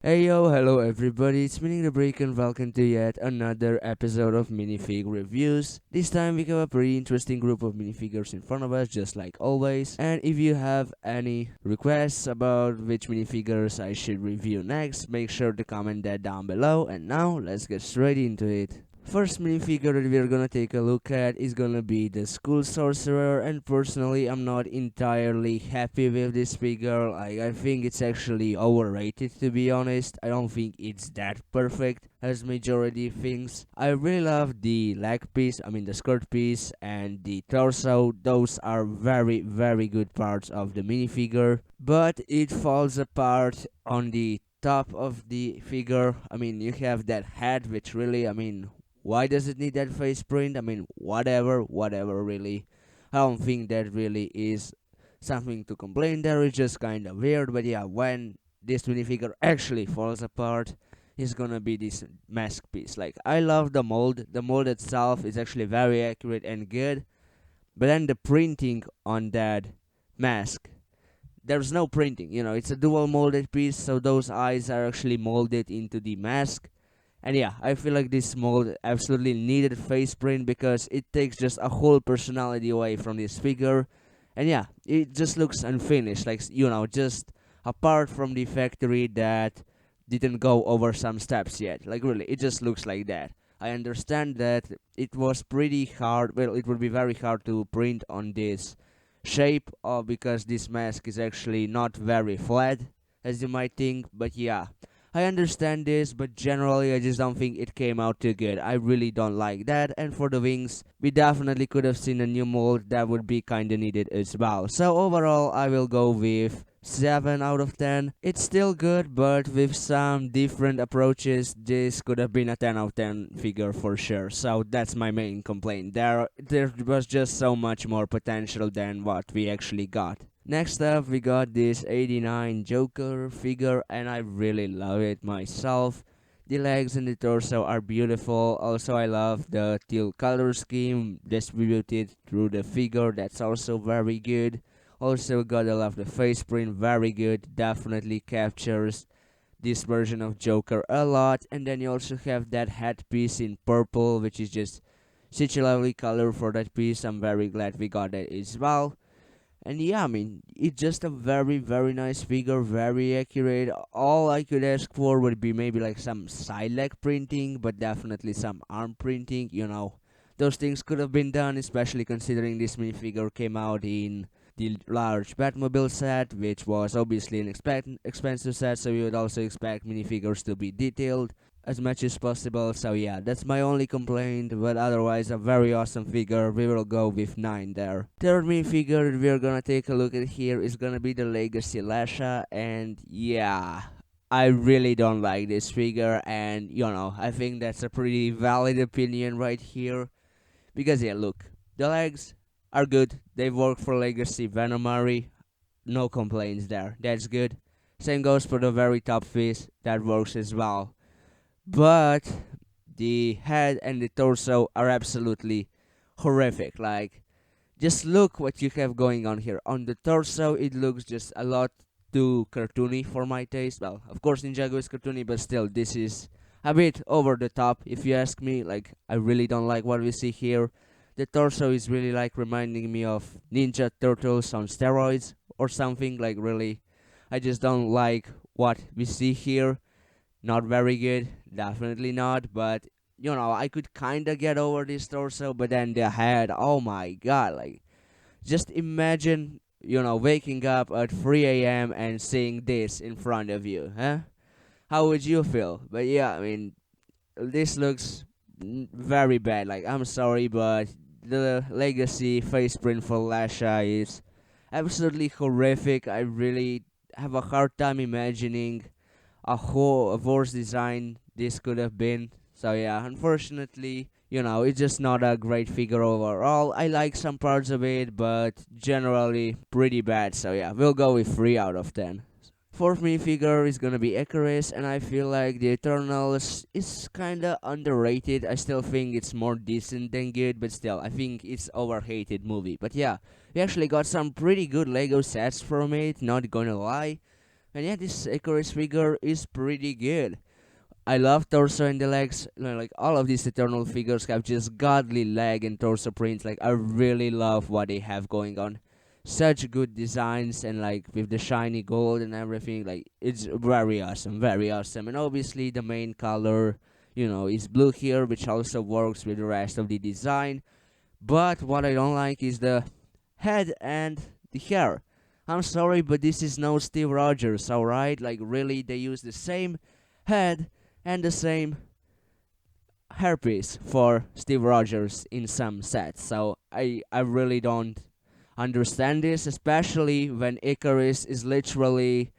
Hey yo, hello everybody, it's Meaning the Break and welcome to yet another episode of Minifig Reviews. This time we have a pretty interesting group of minifigures in front of us, just like always. And if you have any requests about which minifigures I should review next, make sure to comment that down below. And now, let's get straight into it. First minifigure that we're gonna take a look at is gonna be the Skull Sorcerer, and personally I'm not entirely happy with this figure. I think it's actually overrated, to be honest. I don't think it's that perfect as majority thinks. I really love the leg piece, the skirt piece and the torso. Those are very good parts of the minifigure, but it falls apart on the top of the figure. You have that head, which really, why does it need that face print? Whatever, really. I don't think that really is something to complain there. It's just kind of weird, but yeah, when this minifigure actually falls apart, it's gonna be this mask piece. Like, I love the mold. The mold itself is actually very accurate and good, but then the printing on that mask, there's no printing. It's a dual molded piece, so those eyes are actually molded into the mask. And yeah, I feel like this mold absolutely needed face print because it takes just a whole personality away from this figure. And yeah, it just looks unfinished, like, just apart from the factory that didn't go over some steps yet. Like, really, it just looks like that. I understand that it was pretty hard, well, it would be very hard to print on this shape, because this mask is actually not very flat, as you might think, but yeah. I understand this, but generally I just don't think it came out too good. I really don't like that, and for the wings, we definitely could have seen a new mold that would be kinda needed as well. So overall, I will go with 7 out of 10. It's still good, but with some different approaches, this could have been a 10 out of 10 figure for sure. So that's my main complaint. There was just so much more potential than what we actually got. Next up, we got this 89 Joker figure, and I really love it myself. The legs and the torso are beautiful. Also, I love the teal color scheme distributed through the figure. That's also very good. Also, gotta love the face print, very good. Definitely captures this version of Joker a lot. And then you also have that headpiece in purple, which is just such a lovely color for that piece. I'm very glad we got that as well. And yeah, it's just a very nice figure, very accurate. All I could ask for would be maybe like some side leg printing, but definitely some arm printing. Those things could have been done, especially considering this minifigure came out in the large Batmobile set, which was obviously an expensive set, so you would also expect minifigures to be detailed as much as possible. So yeah, that's my only complaint, but otherwise a very awesome figure. We will go with 9 there. Third main figure that we're gonna take a look at here is gonna be the Legacy Lasha, and yeah, I really don't like this figure, and I think that's a pretty valid opinion right here. Because yeah, look, the legs are good. They work for Legacy Venomary. No complaints there. That's good. Same goes for the very top piece. That works as well. But the head and the torso are absolutely horrific. Like, just look what you have going on here. On the torso, it looks just a lot too cartoony for my taste. Well, of course, Ninjago is cartoony, but still, this is a bit over the top, if you ask me. Like, I really don't like what we see here. The torso is really like reminding me of Ninja Turtles on steroids or something. Like, really, I just don't like what we see here. Not very good, definitely not, but I could kinda get over this torso, but then the head, oh my god, like, just imagine, waking up at 3 a.m. and seeing this in front of you, huh? How would you feel? But yeah, this looks very bad. Like, I'm sorry, but the legacy face print for Lasha is absolutely horrific. I really have a hard time imagining a worse design this could have been. So yeah, unfortunately, it's just not a great figure overall. I like some parts of it, but generally pretty bad. So yeah, we'll go with 3 out of 10. Fourth minifigure is gonna be Ikaris, and I feel like the Eternals is kinda underrated. I still think it's more decent than good, but still, I think it's overhated movie. But yeah, we actually got some pretty good Lego sets from it, not gonna lie. And yeah, this Ikaris figure is pretty good. I love torso and the legs. Like all of these Eternal figures have just godly leg and torso prints. Like I really love what they have going on. Such good designs and like with the shiny gold and everything. Like it's very awesome, very awesome. And obviously the main color, is blue here, which also works with the rest of the design. But what I don't like is the head and the hair. I'm sorry, but this is no Steve Rogers, alright? Like really, they use the same head and the same hairpiece for Steve Rogers in some sets. So I really don't understand this, especially when Ikaris is literally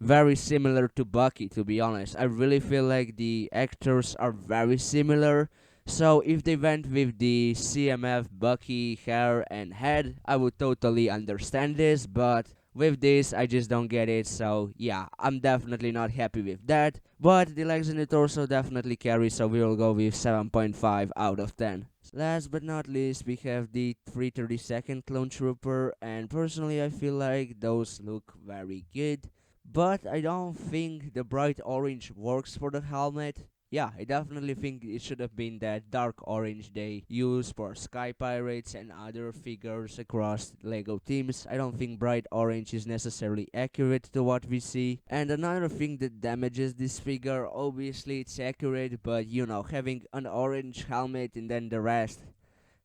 very similar to Bucky, to be honest. I really feel like the actors are very similar. So if they went with the CMF Bucky hair and head, I would totally understand this, but with this, I just don't get it. So yeah, I'm definitely not happy with that. But the legs and the torso definitely carry, so we will go with 7.5 out of 10. Last but not least, we have the 332nd Clone Trooper, and personally, I feel like those look very good. But I don't think the bright orange works for the helmet. Yeah, I definitely think it should have been that dark orange they use for Sky Pirates and other figures across Lego teams. I don't think bright orange is necessarily accurate to what we see. And another thing that damages this figure, obviously it's accurate, but having an orange helmet and then the rest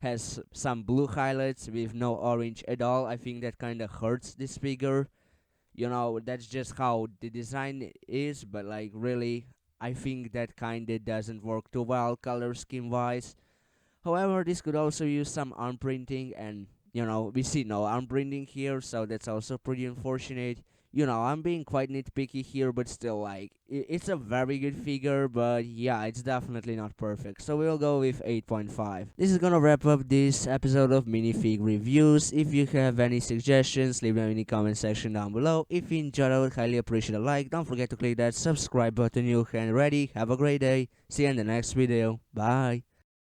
has some blue highlights with no orange at all, I think that kinda hurts this figure. That's just how the design is, but like really, I think that kinda doesn't work too well color scheme wise. However, this could also use some arm printing, and we see no arm printing here, so that's also pretty unfortunate. I'm being quite nitpicky here, but still, like, it's a very good figure, but yeah, it's definitely not perfect. So we'll go with 8.5. This is gonna wrap up this episode of Minifig Reviews. If you have any suggestions, leave them in the comment section down below. If you enjoyed, I would highly appreciate a like. Don't forget to click that subscribe button. You can ready. Have a great day. See you in the next video. Bye.